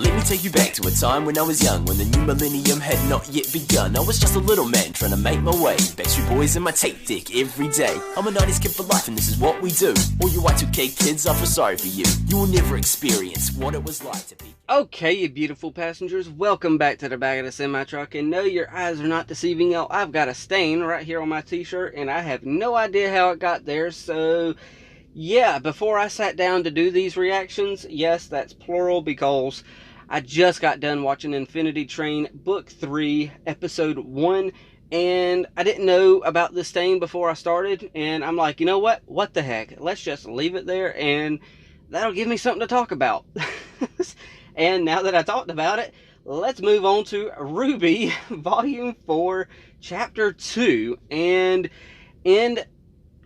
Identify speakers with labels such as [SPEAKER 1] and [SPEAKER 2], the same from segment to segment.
[SPEAKER 1] Let me take you back to a time when I was young, when the new millennium had not yet begun. I was just a little man trying to make my way. Backstreet Boys in my tape deck every day. I'm a 90s kid for life and this is what we do. All you Y2K kids, I feel sorry for you. You will never experience what it was like to be...
[SPEAKER 2] Okay, you beautiful passengers, welcome back to the back of the semi-truck. And no, your eyes are not deceiving y'all. I've got a stain right here on my t-shirt and I have no idea how it got there. So yeah, before I sat down to do these reactions, yes, that's plural because I just got done watching Infinity Train Book 3, Episode 1, and I didn't know about this stain before I started, and I'm like, you know what? What the heck? Let's just leave it there, and that'll give me something to talk about. And now that I talked about it, let's move on to Rwby, Volume 4, Chapter 2, and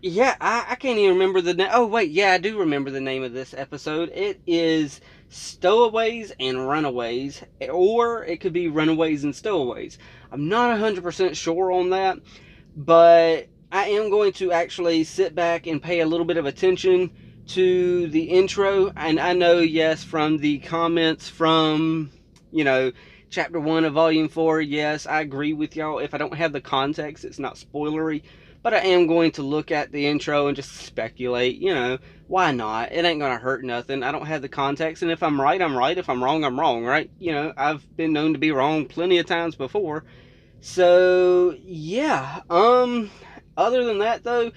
[SPEAKER 2] yeah, I can't even remember the name. Oh, wait, yeah, I do remember the name of this episode. It is Stowaways and Runaways, or it could be Runaways and Stowaways. I'm not 100% sure on that, but I am going to actually sit back and pay a little bit of attention to the intro. And I know, yes, from the comments from, you know, Chapter 1 of Volume 4, yes, I agree with y'all. If I don't have the context, it's not spoilery. But I am going to look at the intro and just speculate, you know, why not? It ain't gonna hurt nothing. I don't have the context, and if I'm right, I'm right. If I'm wrong, I'm wrong, right? You know, I've been known to be wrong plenty of times before. So, yeah. Other than that, though,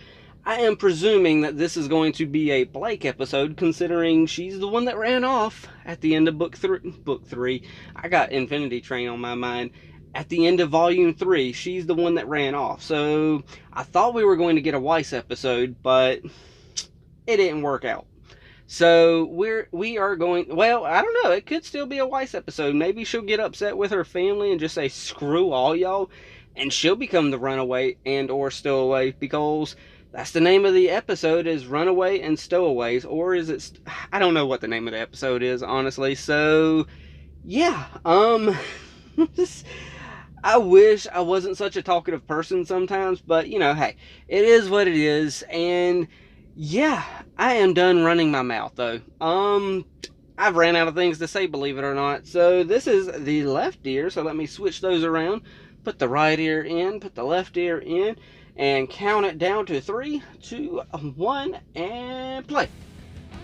[SPEAKER 2] I am presuming that this is going to be a Blake episode, considering she's the one that ran off at the end of Book 3. I got Infinity Train on my mind. At the end of Volume 3, she's the one that ran off. So, I thought we were going to get a Weiss episode, but it didn't work out. So, we are going... Well, I don't know. It could still be a Weiss episode. Maybe she'll get upset with her family and just say, screw all y'all. And she'll become the runaway and or stowaway, because that's the name of the episode, is Runaway and Stowaways. Or is it... I don't know what the name of the episode is, honestly. So, yeah. I wish I wasn't such a talkative person sometimes, but, you know, hey, it is what it is, and, yeah, I am done running my mouth, though. I've ran out of things to say, believe it or not, so this is the left ear, so let me switch those around, put the right ear in, put the left ear in, and count it down to 3, 2, 1, and play.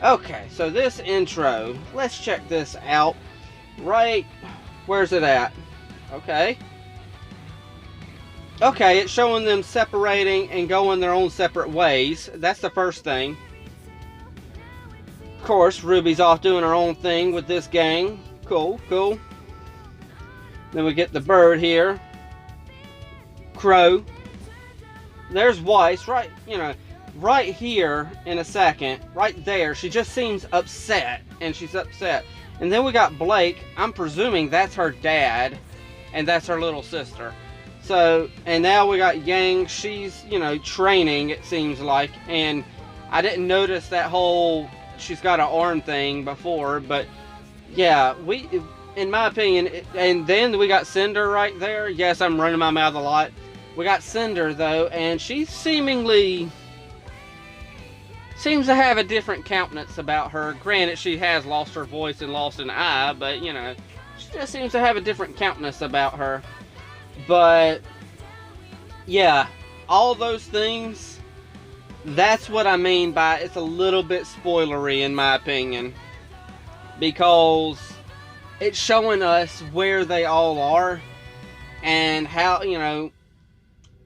[SPEAKER 2] Okay, so this intro, let's check this out. Right, where's it at? Okay. Okay, it's showing them separating and going their own separate ways. That's the first thing. Of course, Ruby's off doing her own thing with this gang. Cool, cool. Then we get the bird here. Crow. There's Weiss, right, you know, right here in a second. Right there, she just seems upset, and she's upset. And then we got Blake. I'm presuming that's her dad, and that's her little sister. So, and now we got Yang. She's, you know, training, it seems like. And I didn't notice that whole, she's got an arm thing before. But, yeah, in my opinion, and then we got Cinder right there. Yes, I'm running my mouth a lot. We got Cinder, though, and she seems to have a different countenance about her. Granted, she has lost her voice and lost an eye, but, you know, she just seems to have a different countenance about her. But, yeah, all those things, that's what I mean by it's a little bit spoilery, in my opinion. Because it's showing us where they all are and how, you know,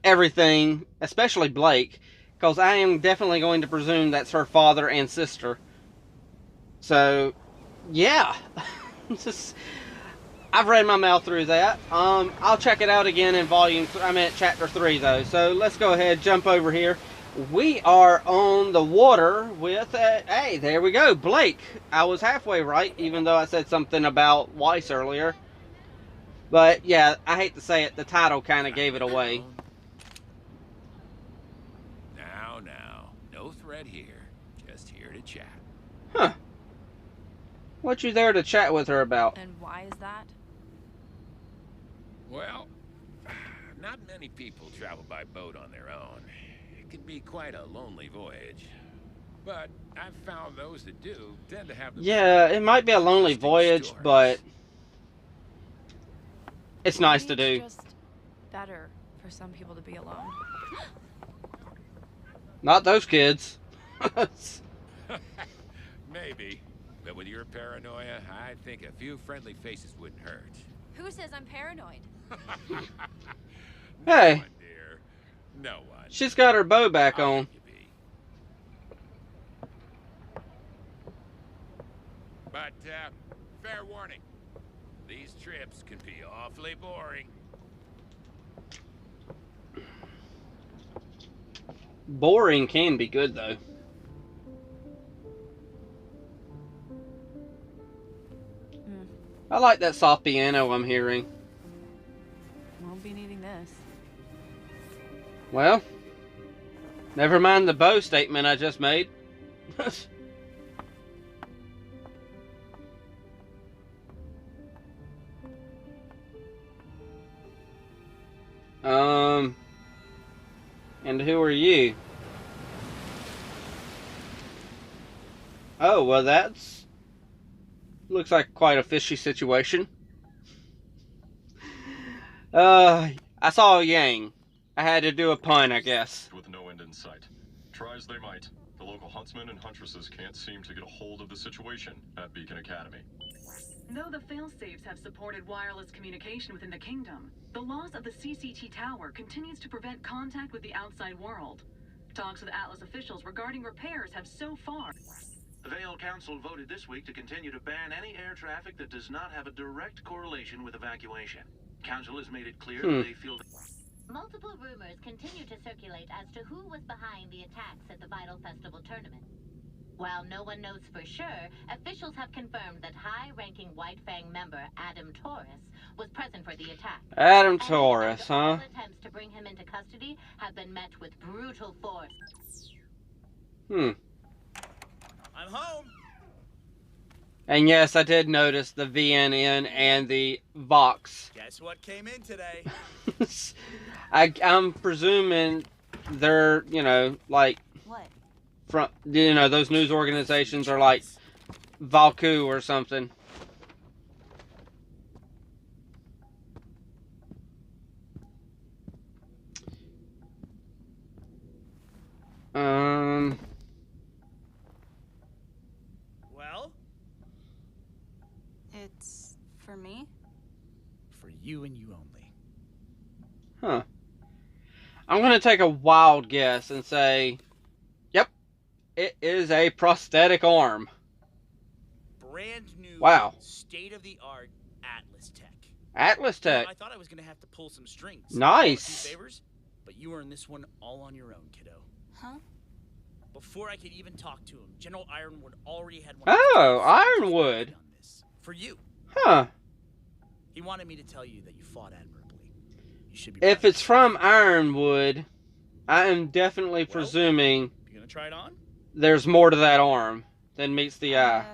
[SPEAKER 2] everything, especially Blake. Because I am definitely going to presume that's her father and sister. So, yeah. I've read my mouth through that. I'll check it out again in Chapter 3, though. So, let's go ahead, jump over here. We are on the water with, hey, there we go, Blake. I was halfway right, even though I said something about Weiss earlier. But, yeah, I hate to say it, the title kind of gave it away.
[SPEAKER 3] No threat here. Just here to chat.
[SPEAKER 2] Huh. What you there to chat with her about?
[SPEAKER 4] And why is that?
[SPEAKER 3] Well, not many people travel by boat on their own. It can be quite a lonely voyage. But I've found those that do tend to have...
[SPEAKER 2] Yeah, it might be a lonely voyage, but It's nice to
[SPEAKER 4] Maybe
[SPEAKER 2] do.
[SPEAKER 4] it's just better for some people to be alone.
[SPEAKER 2] Not those kids.
[SPEAKER 3] Maybe. But with your paranoia, I think a few friendly faces wouldn't hurt.
[SPEAKER 4] Who says I'm paranoid?
[SPEAKER 3] No
[SPEAKER 2] Hey.
[SPEAKER 3] one, dear. No one.
[SPEAKER 2] She's got her bow back
[SPEAKER 3] I'll
[SPEAKER 2] on.
[SPEAKER 3] let you be. But, fair warning. These trips can be awfully boring.
[SPEAKER 2] Boring can be good, though. I like that soft piano I'm hearing.
[SPEAKER 4] Won't be needing this.
[SPEAKER 2] Well, never mind the bow statement I just made. And who are you? Oh, well that's... looks like quite a fishy situation. I saw Yang. I had to do a pun, I guess.
[SPEAKER 5] With no end in sight. Try as they might, the local huntsmen and huntresses can't seem to get a hold of the situation at Beacon Academy.
[SPEAKER 6] Though the failsafes have supported wireless communication within the kingdom, the loss of the CCT tower continues to prevent contact with the outside world. Talks with Atlas officials regarding repairs have so far...
[SPEAKER 7] The Vale Council voted this week to continue to ban any air traffic that does not have a direct correlation with evacuation. Council has made it clear that they feel that...
[SPEAKER 8] Multiple rumors continue to circulate as to who was behind the attacks at the Vital Festival tournament. While no one knows for sure, officials have confirmed that high-ranking White Fang member Adam Taurus was present for the attack.
[SPEAKER 2] Adam Taurus, huh?
[SPEAKER 8] All attempts to bring him into custody have been met with brutal force.
[SPEAKER 2] I'm
[SPEAKER 9] home.
[SPEAKER 2] And yes, I did notice the VNN and the Vox.
[SPEAKER 9] Guess what came in today?
[SPEAKER 2] I'm presuming they're, you know, like...
[SPEAKER 4] What?
[SPEAKER 2] From, you know, those news organizations are like Valku or something.
[SPEAKER 9] Well?
[SPEAKER 4] It's for me?
[SPEAKER 9] For you and you only.
[SPEAKER 2] Huh. I'm gonna take a wild guess and say, yep, it is a prosthetic arm.
[SPEAKER 9] Brand new,
[SPEAKER 2] wow,
[SPEAKER 9] state-of-the-art Atlas Tech.
[SPEAKER 2] Atlas Tech.
[SPEAKER 9] I thought I was gonna have to pull some strings.
[SPEAKER 2] Nice.
[SPEAKER 9] Favors, but you earned this one all on your own, kiddo.
[SPEAKER 4] Huh?
[SPEAKER 9] Before I could even talk to him, General Ironwood already had one.
[SPEAKER 2] Oh, Ironwood.
[SPEAKER 9] For you.
[SPEAKER 2] Huh.
[SPEAKER 9] He wanted me to tell you that you fought admirably. You should be.
[SPEAKER 2] If it's from Ironwood, I am definitely presuming
[SPEAKER 9] you gonna try it on?
[SPEAKER 2] There's more to that arm than meets the eye.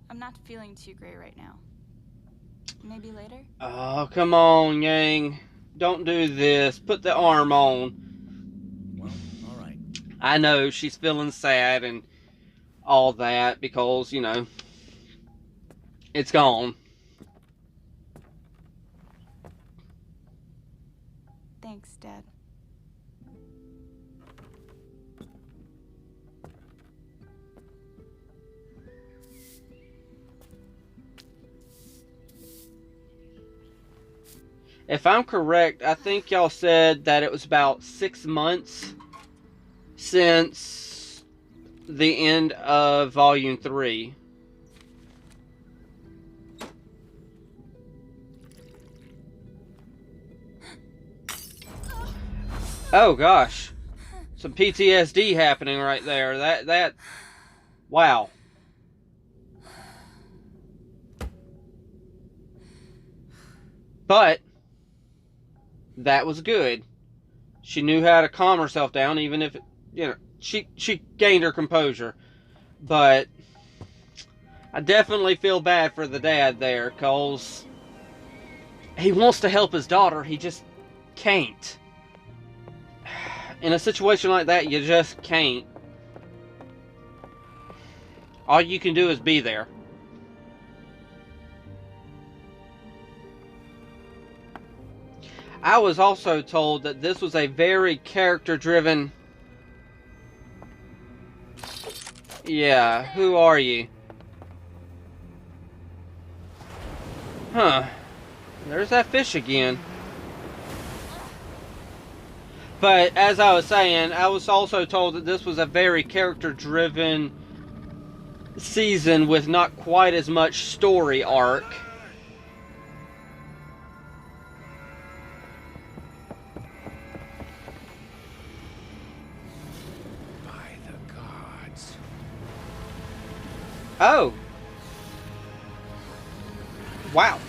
[SPEAKER 4] I'm not feeling too great right now. Maybe later?
[SPEAKER 2] Oh, come on, Yang. Don't do this. Put the arm on.
[SPEAKER 9] Well, all right.
[SPEAKER 2] I know she's feeling sad and all that because, you know, it's gone.
[SPEAKER 4] Thanks, Dad.
[SPEAKER 2] If I'm correct, I think y'all said that it was about 6 months since the end of Volume 3. Oh gosh. Some PTSD happening right there. That wow. But that was good. She knew how to calm herself down, even if, you know, she gained her composure. But I definitely feel bad for the dad there, because he wants to help his daughter, he just can't. In a situation like that, you just can't. All you can do is be there. I was also told that this was a very character-driven... Yeah, who are you? Huh. There's that fish again. But, as I was saying, I was also told that this was a very character-driven season with not quite as much story arc. Oh. Wow.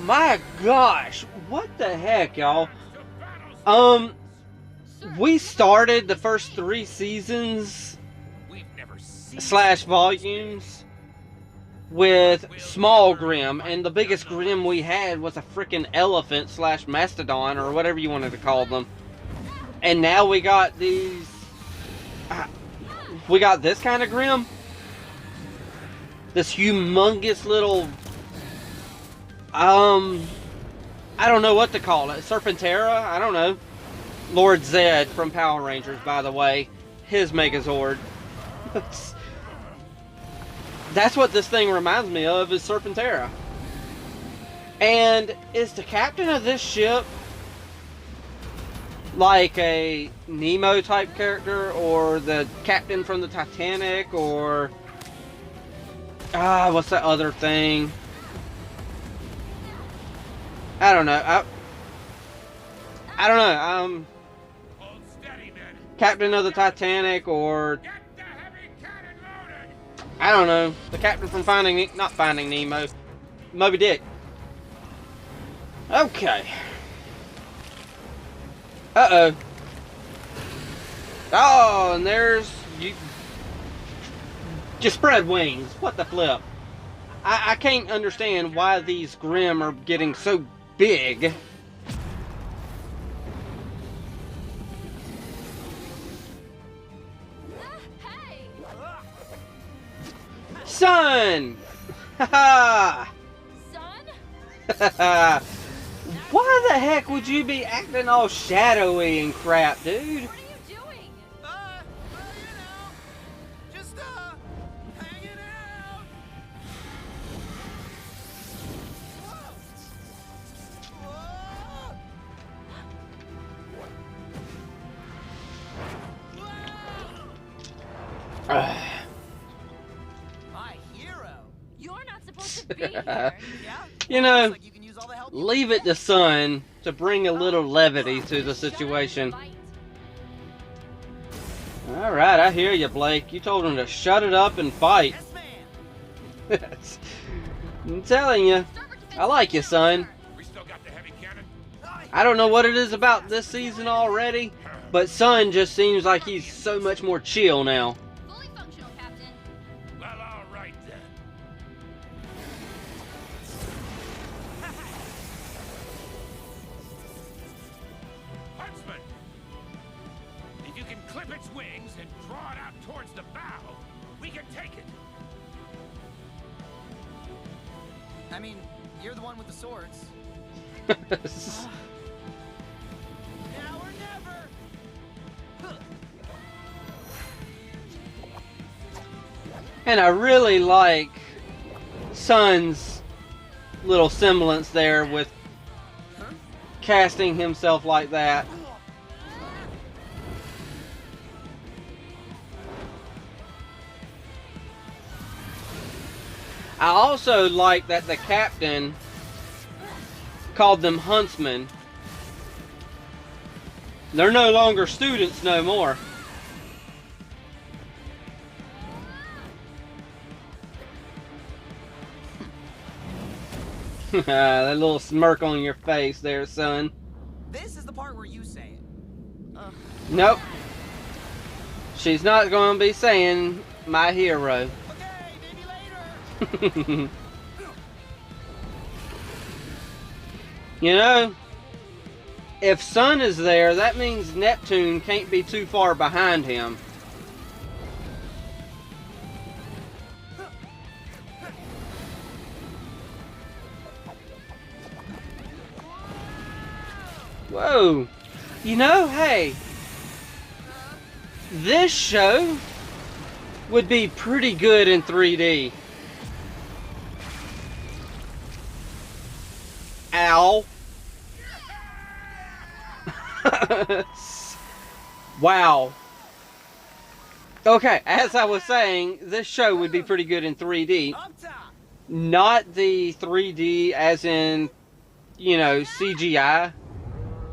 [SPEAKER 2] My gosh. What the heck, y'all? We started the first 3 seasons / volumes with small Grimm, and the biggest Grimm we had was a freaking elephant / mastodon, or whatever you wanted to call them. And now we got these... we got this kind of Grimm. This humongous little, I don't know what to call it. Serpentera? I don't know. Lord Zed from Power Rangers, by the way. His Megazord. That's what this thing reminds me of, is Serpentera. And is the captain of this ship like a Nemo type character, or the captain from the Titanic, or... what's that other thing? I don't know. I don't know. Captain of the Titanic, or I don't know. The captain from not Finding Nemo, Moby Dick. Okay. Uh-oh. Oh, and there's you. Just spread wings. What the flip? I can't understand why these Grimm are getting so big. Son! Haha! Son? Why the heck would you be acting all shadowy and crap, dude?
[SPEAKER 10] What are you doing? You know, just, hanging out. My hero.
[SPEAKER 4] You're not supposed to be here.
[SPEAKER 10] Yeah?
[SPEAKER 2] You know,
[SPEAKER 10] Looks like you can use all the help you
[SPEAKER 2] leave
[SPEAKER 10] can
[SPEAKER 2] it to Sun to bring a little levity to the situation. Alright, I hear you, Blake. You told him to shut it up and fight.
[SPEAKER 10] Yes, ma'am.
[SPEAKER 2] I'm telling you, I like you, son. I don't know what it is about this season already, but Sun just seems like he's so much more chill now.
[SPEAKER 4] Fully functional, Captain.
[SPEAKER 3] Well, all right then. Huntsman! If you can clip its wings and draw it out towards the bow, we can take it.
[SPEAKER 10] I mean, you're the one with the swords. Now or never.
[SPEAKER 2] And I really like Sun's little semblance there with casting himself like that. I also like that the captain called them huntsmen. They're no longer students no more. That little smirk on your face there, son.
[SPEAKER 10] This is the part where you say it.
[SPEAKER 2] Nope. She's not going to be saying my hero.
[SPEAKER 10] Okay, maybe later.
[SPEAKER 2] You know, if Sun is there, that means Neptune can't be too far behind him. Whoa. You know, hey, this show would be pretty good in 3D. Ow. Wow. Okay, as I was saying, this show would be pretty good in 3D. Not the 3D as in, you know, CGI.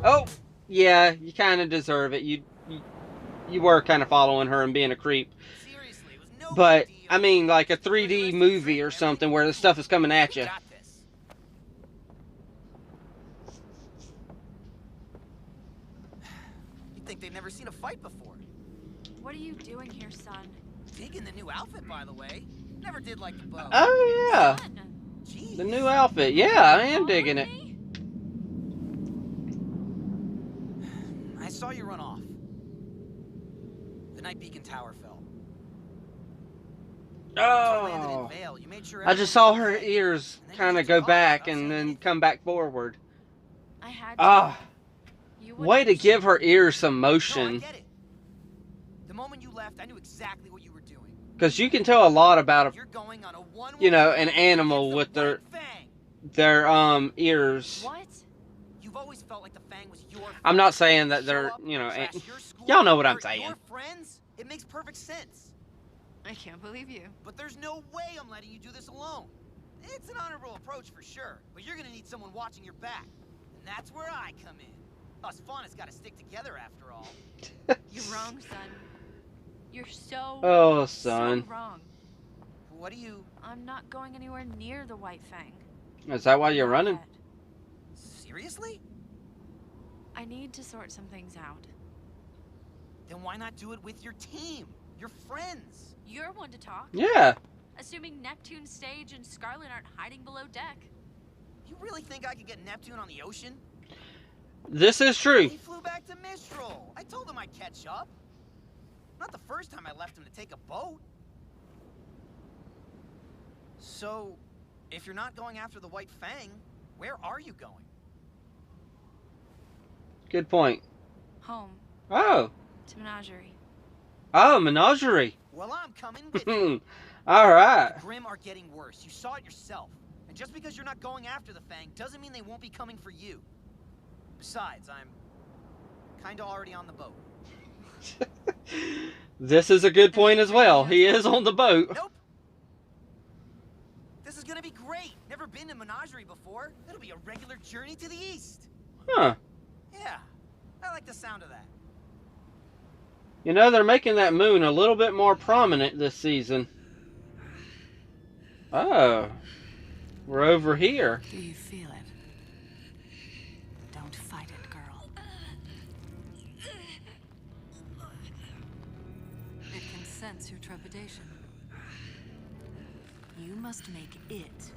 [SPEAKER 2] Oh, yeah, you kind of deserve it. You were kind of following her and being a creep. But, I mean, like a 3D movie or something where the stuff is coming at you.
[SPEAKER 10] You'd think they've never seen a fight before.
[SPEAKER 4] What are you doing here, son?
[SPEAKER 10] Digging the new outfit, by the way. Never did like the bow.
[SPEAKER 2] Oh, yeah.
[SPEAKER 10] Jeez.
[SPEAKER 2] The new outfit. Yeah, I am digging it.
[SPEAKER 10] I saw you run off. The night Beacon Tower fell.
[SPEAKER 2] Oh. I just saw her ears kind of go back and then come back forward.
[SPEAKER 4] I had
[SPEAKER 2] Ah. Way to give her ears some
[SPEAKER 10] No, I
[SPEAKER 2] motion.
[SPEAKER 10] get it. The moment you left, I knew exactly what you were doing.
[SPEAKER 2] Because you can tell a lot about
[SPEAKER 10] You're going on a one-way
[SPEAKER 2] you know, an
[SPEAKER 10] race
[SPEAKER 2] animal
[SPEAKER 10] against
[SPEAKER 2] with
[SPEAKER 10] the
[SPEAKER 2] their
[SPEAKER 10] White Fang.
[SPEAKER 2] ears.
[SPEAKER 4] What?
[SPEAKER 10] You've always felt like the Fang was your
[SPEAKER 2] I'm not saying that
[SPEAKER 10] Show
[SPEAKER 2] they're,
[SPEAKER 10] up,
[SPEAKER 2] you know,
[SPEAKER 10] trash your school,
[SPEAKER 2] y'all know what I'm
[SPEAKER 10] hurt
[SPEAKER 2] saying.
[SPEAKER 10] Your friends? It makes perfect sense.
[SPEAKER 4] I can't believe you.
[SPEAKER 10] But there's no way I'm letting you do this alone. It's an honorable approach for sure, but you're gonna need someone watching your back. And that's where I come in. Us fauna's gotta stick together after all.
[SPEAKER 4] You're wrong, son. You're so,
[SPEAKER 2] Oh, son.
[SPEAKER 4] so wrong.
[SPEAKER 10] What do you...
[SPEAKER 4] I'm not going anywhere near the White Fang.
[SPEAKER 2] Is that why you're
[SPEAKER 4] Not
[SPEAKER 2] running?
[SPEAKER 4] yet.
[SPEAKER 10] Seriously?
[SPEAKER 4] I need to sort some things out.
[SPEAKER 10] Then why not do it with your team? Your friends?
[SPEAKER 4] You're one to talk.
[SPEAKER 2] Yeah.
[SPEAKER 4] Assuming Neptune Stage and Scarlet aren't hiding below deck.
[SPEAKER 10] You really think I could get Neptune on the ocean?
[SPEAKER 2] This is true.
[SPEAKER 10] He flew back to Mistral. I told him I'd catch up. Not the first time I left him to take a boat. So, if you're not going after the White Fang, where are you going?
[SPEAKER 2] Good point.
[SPEAKER 4] Home.
[SPEAKER 2] Oh.
[SPEAKER 4] To Menagerie.
[SPEAKER 2] Oh, menagerie.
[SPEAKER 10] Well, I'm coming with you.
[SPEAKER 2] All right.
[SPEAKER 10] The Grimm are getting worse. You saw it yourself. And just because you're not going after the Fang doesn't mean they won't be coming for you. Besides, I'm kinda already on the boat.
[SPEAKER 2] This is a good point as well. He is on the boat.
[SPEAKER 10] Nope. This is gonna be great. Never been to Menagerie before. It'll be a regular journey to the east.
[SPEAKER 2] Huh.
[SPEAKER 10] Yeah, I like the sound of that.
[SPEAKER 2] You know, they're making that moon a little bit more prominent this season. Oh. We're over here.
[SPEAKER 11] Do you feel it? Don't fight it, girl. It can sense your trepidation. You must make it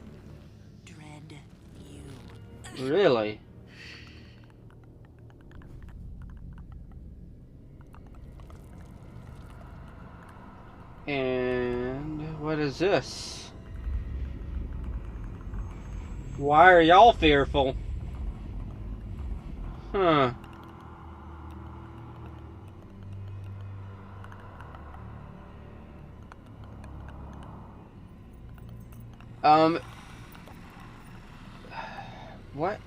[SPEAKER 11] dread you.
[SPEAKER 2] Really? And what is this? Why are y'all fearful? Huh. What?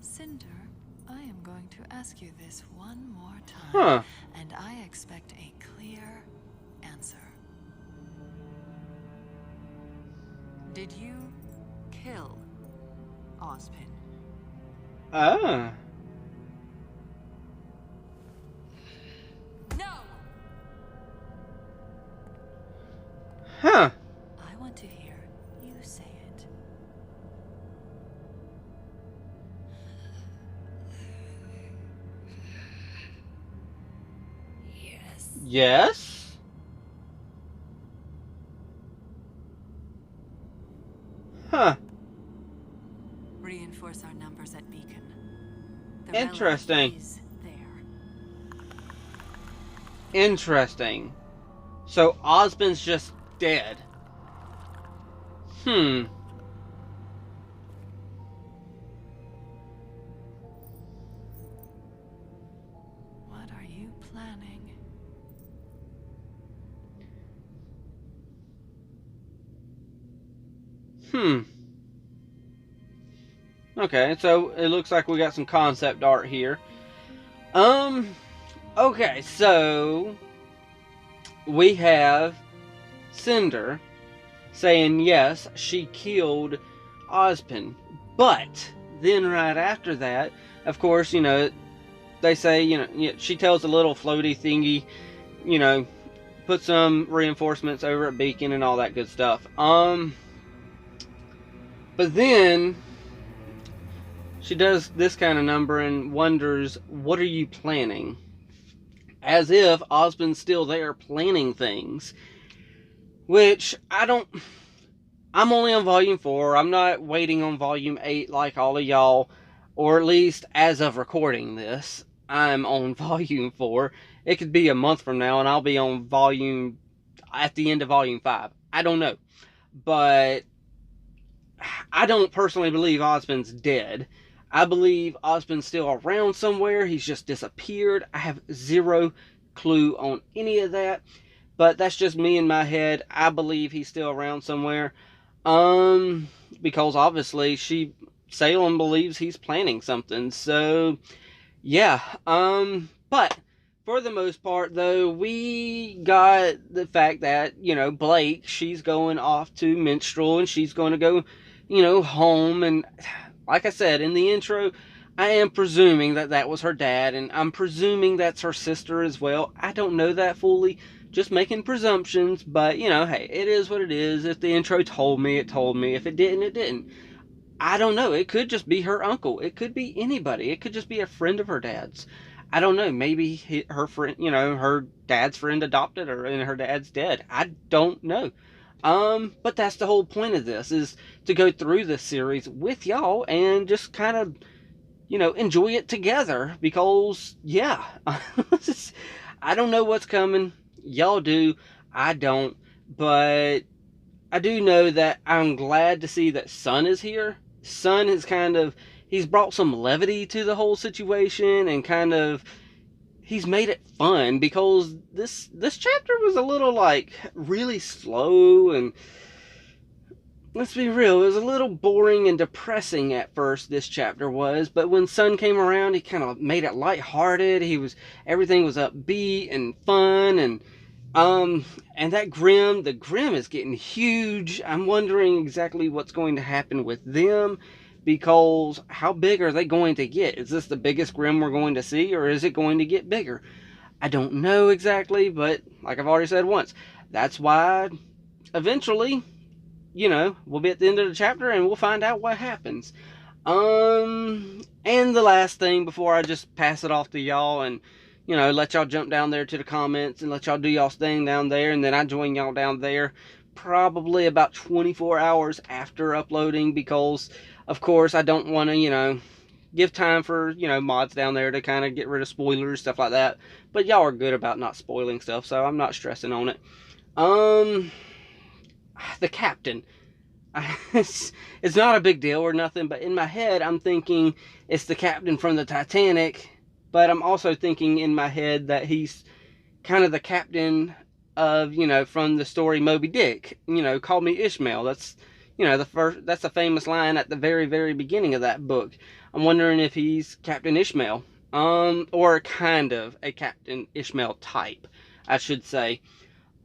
[SPEAKER 11] Cinder, I am going to ask you this one more time.
[SPEAKER 2] Huh.
[SPEAKER 11] And I expect a clear answer. Did you kill Ozpin?
[SPEAKER 2] Ah.
[SPEAKER 11] No!
[SPEAKER 2] Huh.
[SPEAKER 11] I want to hear you say it. Yes.
[SPEAKER 2] Yes? Huh.
[SPEAKER 11] Reinforce our numbers at Beacon. The
[SPEAKER 2] Interesting.
[SPEAKER 11] relic is there.
[SPEAKER 2] Interesting. So Ozpin's just dead. Okay, so it looks like we got some concept art here. Okay, so we have Cinder saying yes, she killed Ozpin. But then right after that, of course, you know, they say, you know, she tells a little floaty thingy, you know, put some reinforcements over at Beacon and all that good stuff. But then she does this kind of number and wonders, what are you planning? As if Ozpin's still there planning things. Which, I'm only on volume 4. I'm not waiting on volume 8 like all of y'all. Or at least, as of recording this, I'm on volume 4. It could be a month from now and I'll be on at the end of volume 5. I don't know. But I don't personally believe Ozpin's dead. I believe Ozpin's still around somewhere. He's just disappeared. I have zero clue on any of that. But that's just me in my head. I believe he's still around somewhere. Because obviously Salem believes he's planning something. So, yeah. But for the most part, though, we got the fact that, you know, Blake, she's going off to Minstrel and she's going to go, you know, home. And like I said in the intro, I am presuming that that was her dad, and I'm presuming that's her sister as well. I don't know that fully, just making presumptions, but, you know, hey, it is what it is. If the intro told me, it told me. If it didn't, it didn't. I don't know. It could just be her uncle. It could be anybody. It could just be a friend of her dad's. I don't know. Maybe her friend, you know, her dad's friend adopted her and her dad's dead. I don't know. But that's the whole point of this, is to go through this series with y'all and just kind of, you know, enjoy it together. Because, yeah, I don't know what's coming. Y'all do. I don't. But I do know that I'm glad to see that Sun is here. Sun is he's brought some levity to the whole situation and kind of, he's made it fun, because this chapter was a little, like, really slow, and let's be real, it was a little boring and depressing at first, this chapter was, but when Sun came around, he kind of made it lighthearted. Everything was upbeat and fun, and that Grimm, the Grimm is getting huge. I'm wondering exactly what's going to happen with them, because how big are they going to get? Is this the biggest Grimm we're going to see, or is it going to get bigger? I don't know exactly, but like I've already said once, that's why eventually, you know, we'll be at the end of the chapter and we'll find out what happens. And the last thing before I just pass it off to y'all and, you know, let y'all jump down there to the comments and let y'all do y'all's thing down there, and then I join y'all down there probably about 24 hours after uploading, because of course I don't want to, you know, give time for, you know, mods down there to kind of get rid of spoilers, stuff like that. But y'all are good about not spoiling stuff, so I'm not stressing on it. The captain. It's not a big deal or nothing, but in my head I'm thinking it's the captain from the Titanic, but I'm also thinking in my head that he's kind of the captain of, you know, from the story Moby Dick, you know, call me Ishmael. That's, you know, that's a famous line at the very, very beginning of that book. I'm wondering if he's Captain Ishmael, or kind of a Captain Ishmael type, I should say.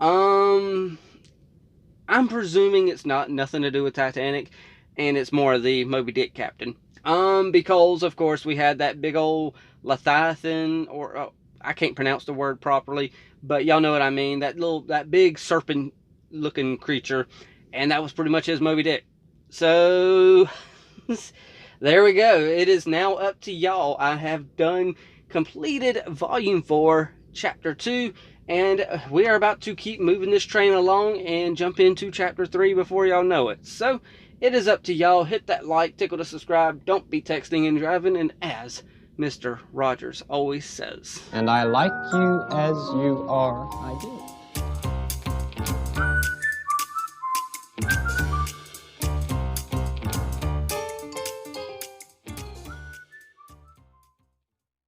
[SPEAKER 2] I'm presuming it's nothing to do with Titanic, and it's more of the Moby Dick captain. Because of course we had that big old Leviathan, or I can't pronounce the word properly, but y'all know what I mean. That big serpent-looking creature, and that was pretty much his Moby Dick. So there we go. It is now up to y'all. I have completed Volume 4, Chapter 2, and we are about to keep moving this train along and jump into Chapter 3 before y'all know it. So it is up to y'all. Hit that like, tickle to subscribe. Don't be texting and driving, and as Mr. Rogers always says,
[SPEAKER 12] and I like you as you are, I do.